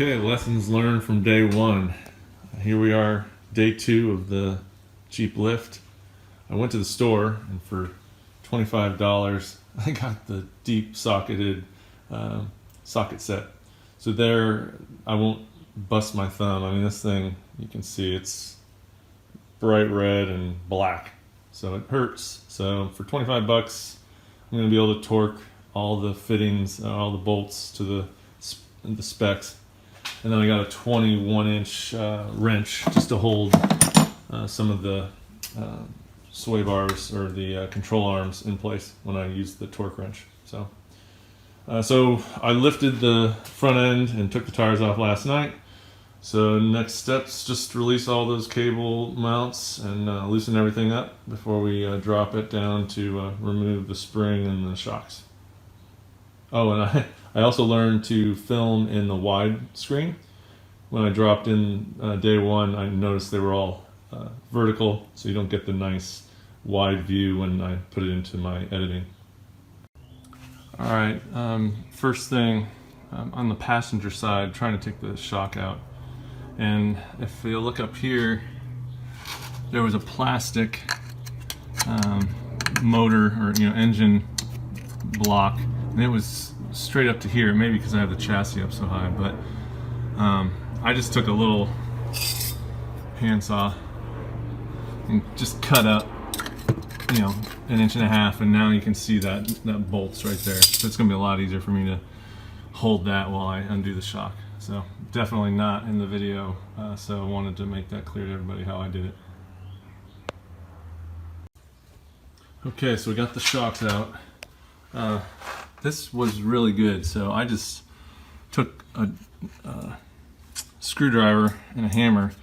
Okay, lessons learned from day one. Here we are, day 2 of the Jeep lift. I went to the store and for $25 I got the deep socketed socket set. So there, I won't bust my thumb. I mean, this thing, you can see it's bright red and black, so it hurts. So for 25 bucks, I'm going to be able to torque all the fittings, all the bolts to the specs. And then I got a 21-inch wrench just to hold some of the sway bars or the control arms in place when I use the torque wrench. So I lifted the front end and took the tires off last night. So next steps, just release all those cable mounts and loosen everything up before we drop it down to remove the spring and the shocks. Oh, and I also learned to film in the wide screen. When I dropped in day 1, I noticed they were all vertical, so you don't get the nice wide view when I put it into my editing. All right, first thing, on the passenger side, trying to take the shock out. And if you look up here, there was a plastic motor or engine block, and it was straight up to here, maybe because I have the chassis up so high, but I just took a little handsaw and just cut up, 1.5 inches, and now you can see that bolt's right there. So it's gonna be a lot easier for me to hold that while I undo the shock. So definitely not in the video, so I wanted to make that clear to everybody how I did it. Okay, so we got the shocks out. This was really good, so I just took a screwdriver and a hammer,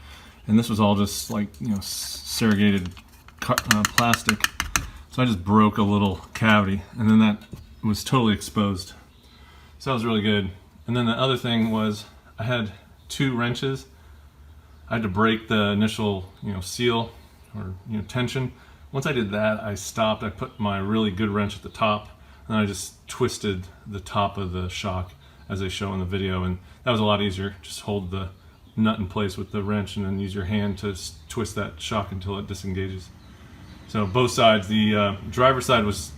and this was all just like serrated plastic, so I just broke a little cavity, and then that was totally exposed. So that was really good. And then the other thing was I had 2 wrenches. I had to break the initial seal or tension. Once I did that, I stopped. I put my really good wrench at the top, and I just twisted the top of the shock as they show in the video, and that was a lot easier. Just hold the nut in place with the wrench and then use your hand to twist that shock until it disengages. So both sides, the driver's side was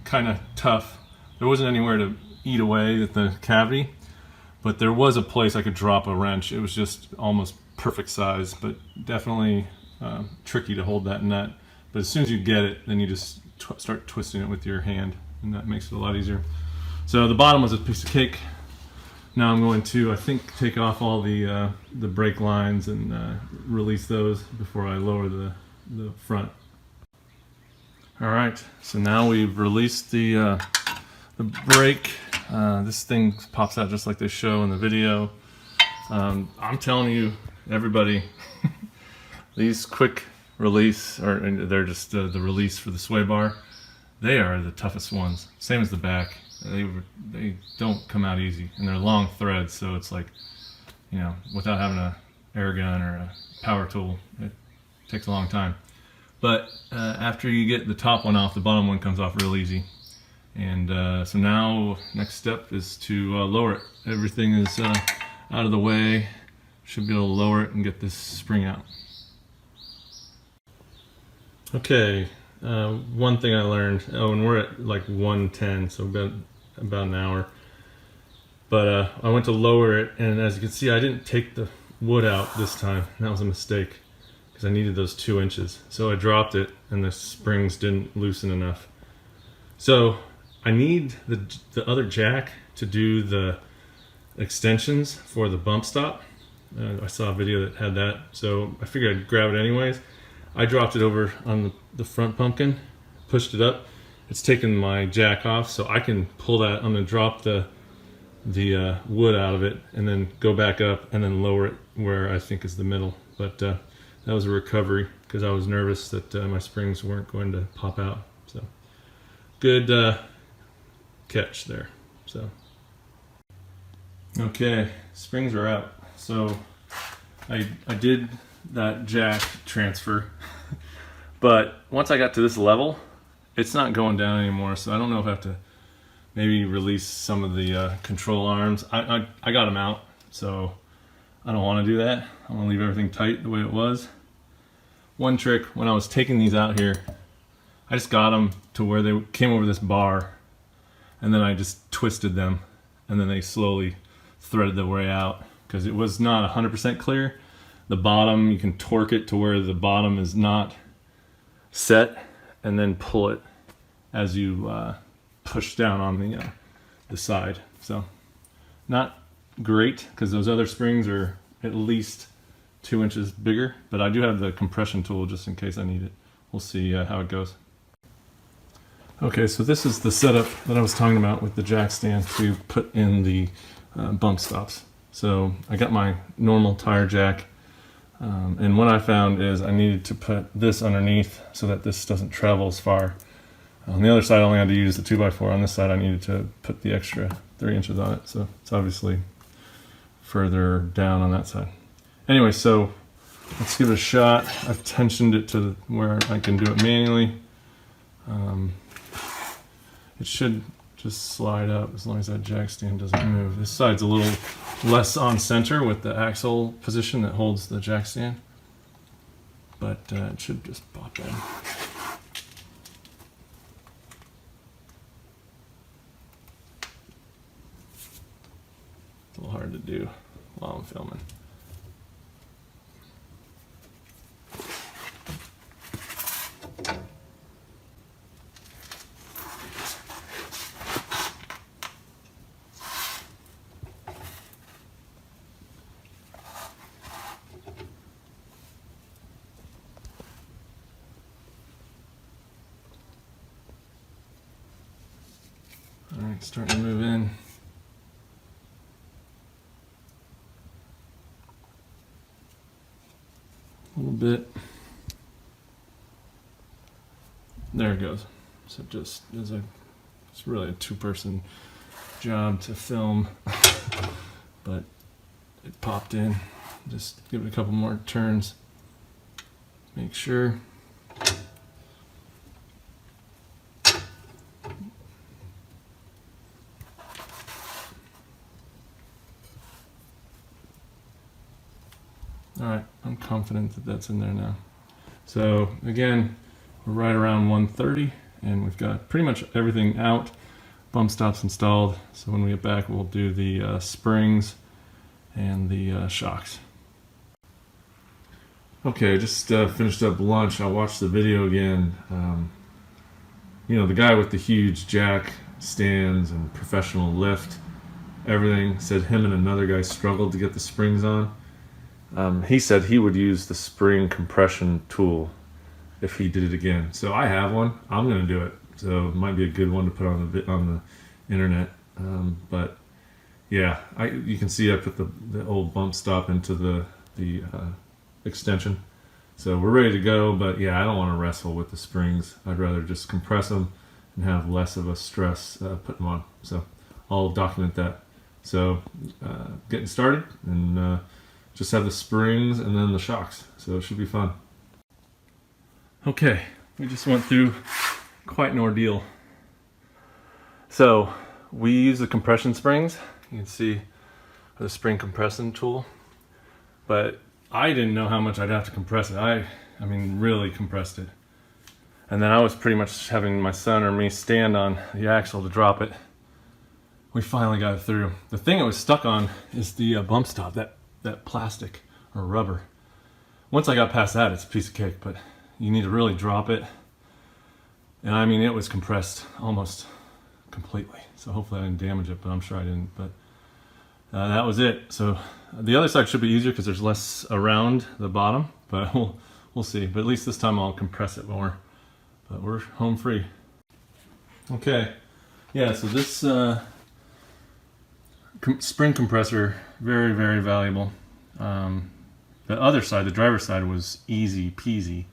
kind of tough. There wasn't anywhere to eat away at the cavity, but there was a place I could drop a wrench. It was just almost perfect size, but definitely tricky to hold that nut. But as soon as you get it, then you just start twisting it with your hand, and that makes it a lot easier. So the bottom was a piece of cake. Now I'm going to, I think, take off all the brake lines and release those before I lower the front. All right, so now we've released the brake. This thing pops out just like they show in the video. I'm telling you, everybody, these quick release, or they're just the release for the Swaybar, they are the toughest ones. Same as the back. They don't come out easy, and they're long threads, so it's like, without having an air gun or a power tool, it takes a long time. But after you get the top one off, the bottom one comes off real easy. And so now, next step is to lower it. Everything is out of the way. Should be able to lower it and get this spring out. Okay, one thing I learned, and we're at like 1:10, so about an hour. But I went to lower it, and as you can see, I didn't take the wood out this time. That was a mistake, because I needed those 2 inches. So I dropped it, and the springs didn't loosen enough. So I need the other jack to do the extensions for the bump stop. I saw a video that had that, so I figured I'd grab it anyways. I dropped it over on the front pumpkin, pushed it up. It's taken my jack off, so I can pull that. I'm gonna drop the wood out of it and then go back up and then lower it where I think is the middle. But that was a recovery because I was nervous that my springs weren't going to pop out. So good catch there. So okay, springs are out. So I did that jack transfer, but once I got to this level, it's not going down anymore. So I don't know if I have to maybe release some of the control arms. I got them out. So I don't want to do that. I want to leave everything tight the way it was. One trick, when I was taking these out here, I just got them to where they came over this bar, and then I just twisted them, and then they slowly threaded their way out, because it was not 100% clear. The bottom, you can torque it to where the bottom is not set, and then pull it as you push down on the side. So not great, because those other springs are at least 2 inches bigger, but I do have the compression tool just in case I need it. We'll see how it goes. Okay, so this is the setup that I was talking about with the jack stand to put in the bump stops. So I got my normal tire jack, and what I found is I needed to put this underneath so that this doesn't travel as far. On the other side I only had to use the 2x4. On this side I needed to put the extra 3 inches on it, so it's obviously further down on that side. Anyway, so let's give it a shot. I've tensioned it to where I can do it manually. It should just slide up as long as that jack stand doesn't move. This side's a little less on center with the axle position that holds the jack stand, but it should just pop in. It's a little hard to do while I'm filming. All right, starting to move in. A little bit. There it goes. So just it's really a two-person job to film, but it popped in. Just give it a couple more turns. Make sure. All right, I'm confident that that's in there now. So again, we're right around 130, and we've got pretty much everything out. Bump stops installed. So when we get back, we'll do the springs and the shocks. Okay, I just finished up lunch. I watched the video again. You know, the guy with the huge jack stands and professional lift, everything, said him and another guy struggled to get the springs on. He said he would use the spring compression tool if he did it again. So I have one. I'm going to do it. So it might be a good one to put on the internet. But yeah, you can see I put the old bump stop into the extension. So we're ready to go. But yeah, I don't want to wrestle with the springs. I'd rather just compress them and have less of a stress putting them on. So I'll document that. So getting started, and just have the springs and then the shocks, so it should be fun. Okay, we just went through quite an ordeal. So we use the compression springs. You can see the spring compression tool, but I didn't know how much I'd have to compress it. I mean really compressed it. And then I was pretty much having my son or me stand on the axle to drop it. We finally got it through. The thing it was stuck on is the bump stop, that plastic or rubber. Once I got past that, it's a piece of cake, but you need to really drop it. And I mean, it was compressed almost completely. So hopefully I didn't damage it, but I'm sure I didn't. But that was it. So the other side should be easier because there's less around the bottom, but we'll see. But at least this time I'll compress it more. But we're home free. Okay. Yeah, so this spring compressor, very, very valuable. The other side, the driver's side, was easy peasy,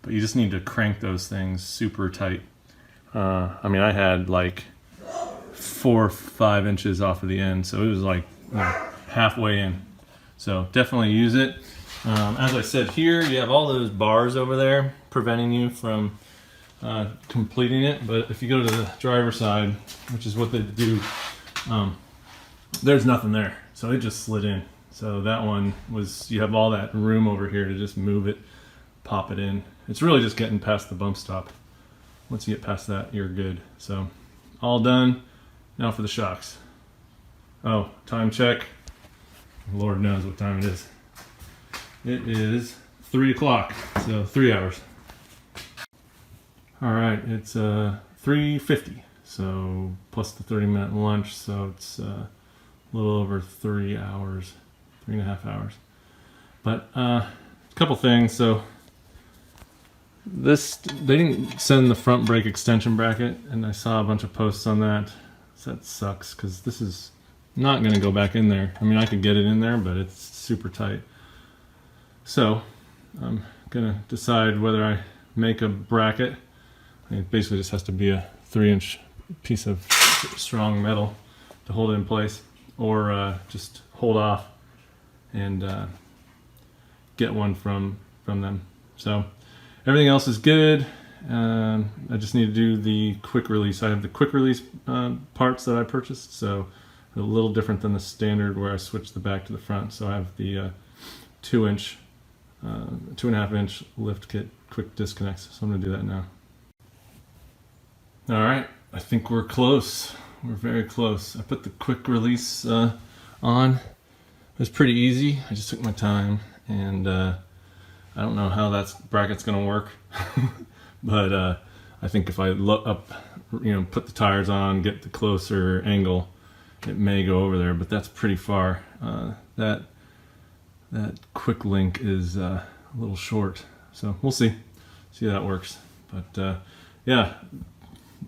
but you just need to crank those things super tight. I mean, I had like 4 or 5 inches off of the end, so it was like halfway in. So definitely use it. As I said, here you have all those bars over there preventing you from completing it, but if you go to the driver's side, which is what they do, there's nothing there. So it just slid in. So that one was, you have all that room over here to just move it, pop it in. It's really just getting past the bump stop. Once you get past that, you're good. So all done. Now for the shocks. Oh, time check. Lord knows what time it is. It is 3 o'clock, so 3 hours. All right, it's 3:50, so plus the 30-minute lunch, so it's a little over 3 hours, 3.5 hours. But a couple things. So this, they didn't send the front brake extension bracket, and I saw a bunch of posts on that. So that sucks, because this is not going to go back in there. I mean, I could get it in there, but it's super tight. So I'm going to decide whether I make a bracket. It basically just has to be a 3-inch piece of strong metal to hold it in place, or just hold off and get one from them. So everything else is good. I just need to do the quick release. I have the quick release parts that I purchased, so a little different than the standard where I switch the back to the front. So I have the 2-inch, 2.5-inch lift kit quick disconnects. So I'm going to do that now. All right, I think we're close. We're very close. I put the quick release on. It was pretty easy. I just took my time, and I don't know how that bracket's going to work, but I think if I look up, put the tires on, get the closer angle, it may go over there. But that's pretty far. That quick link is a little short, so we'll see how that works. But yeah.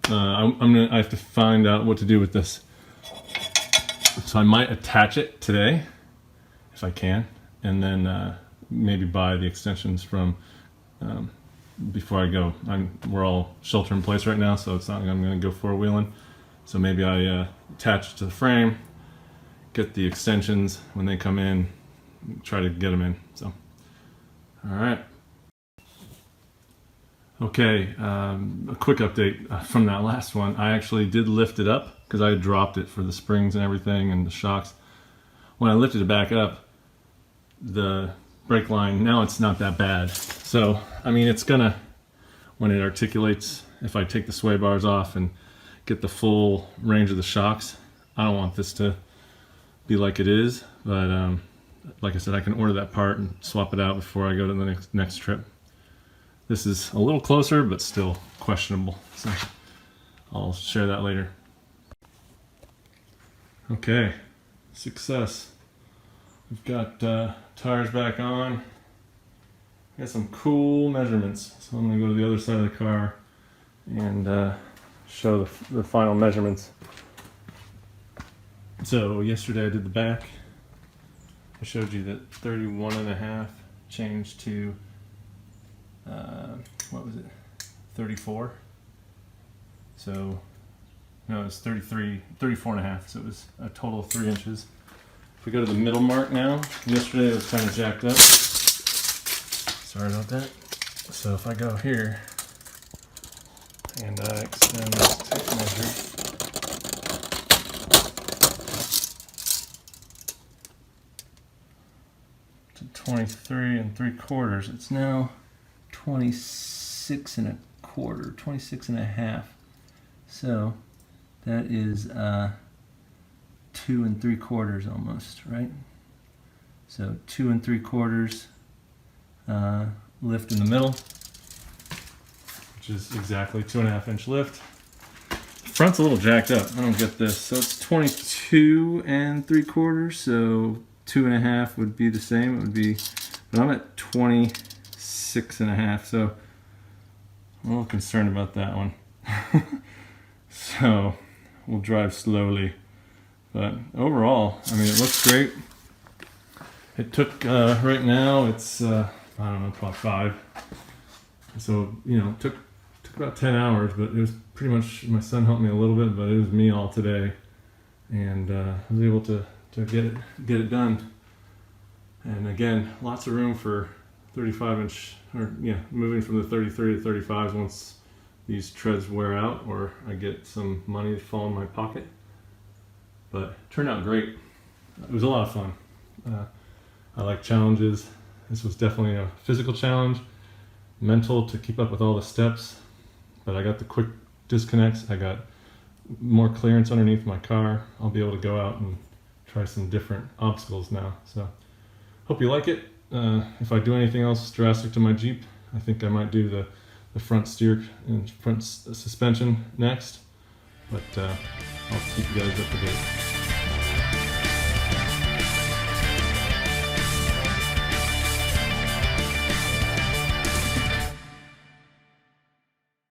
I have to find out what to do with this. So I might attach it today, if I can, and then maybe buy the extensions from before I go. We're all shelter in place right now, so it's not like I'm going to go four-wheeling. So maybe I attach it to the frame, get the extensions when they come in, try to get them in. So, all right. Okay, a quick update from that last one. I actually did lift it up because I had dropped it for the springs and everything and the shocks. When I lifted it back up, the brake line, now it's not that bad. So, I mean, it's gonna, when it articulates, if I take the sway bars off and get the full range of the shocks, I don't want this to be like it is, but like I said, I can order that part and swap it out before I go to the next trip. This is a little closer, but still questionable, so I'll share that later. Okay, success. We've got tires back on. Got some cool measurements, so I'm going to go to the other side of the car and show the final measurements. So yesterday I did the back. I showed you that 31.5 changed to what was it, 34? So no, it was 34.5, so it was a total of 3 inches. If we go to the middle mark now, yesterday it was kind of jacked up. Sorry about that. So if I go here and I extend this tape measure, to 23 3/4, it's now 26 1/4, 26 1/2. So that is 2 3/4 almost, right? So 2 3/4 lift in the middle, which is exactly 2.5 inch lift. Front's a little jacked up. I don't get this. So it's 22 3/4. So 2.5 would be the same. It would be, but I'm at 26 1/2. So I'm a little concerned about that one. So we'll drive slowly. But overall, I mean, it looks great. It took, right now, it's, I don't know, probably 5. So, it took about 10 hours, but it was pretty much, my son helped me a little bit, but it was me all today. And I was able to get it done. And again, lots of room for 35 inch, or moving from the 33 to 35s once these treads wear out, or I get some money to fall in my pocket. But it turned out great. it was a lot of fun. I like challenges. This was definitely a physical challenge, mental to keep up with all the steps, but I got the quick disconnects. I got more clearance underneath my car. I'll be able to go out and try some different obstacles now. So hope you like it. If I do anything else drastic to my Jeep, I think I might do the front steer and front suspension next, but I'll keep you guys up to date.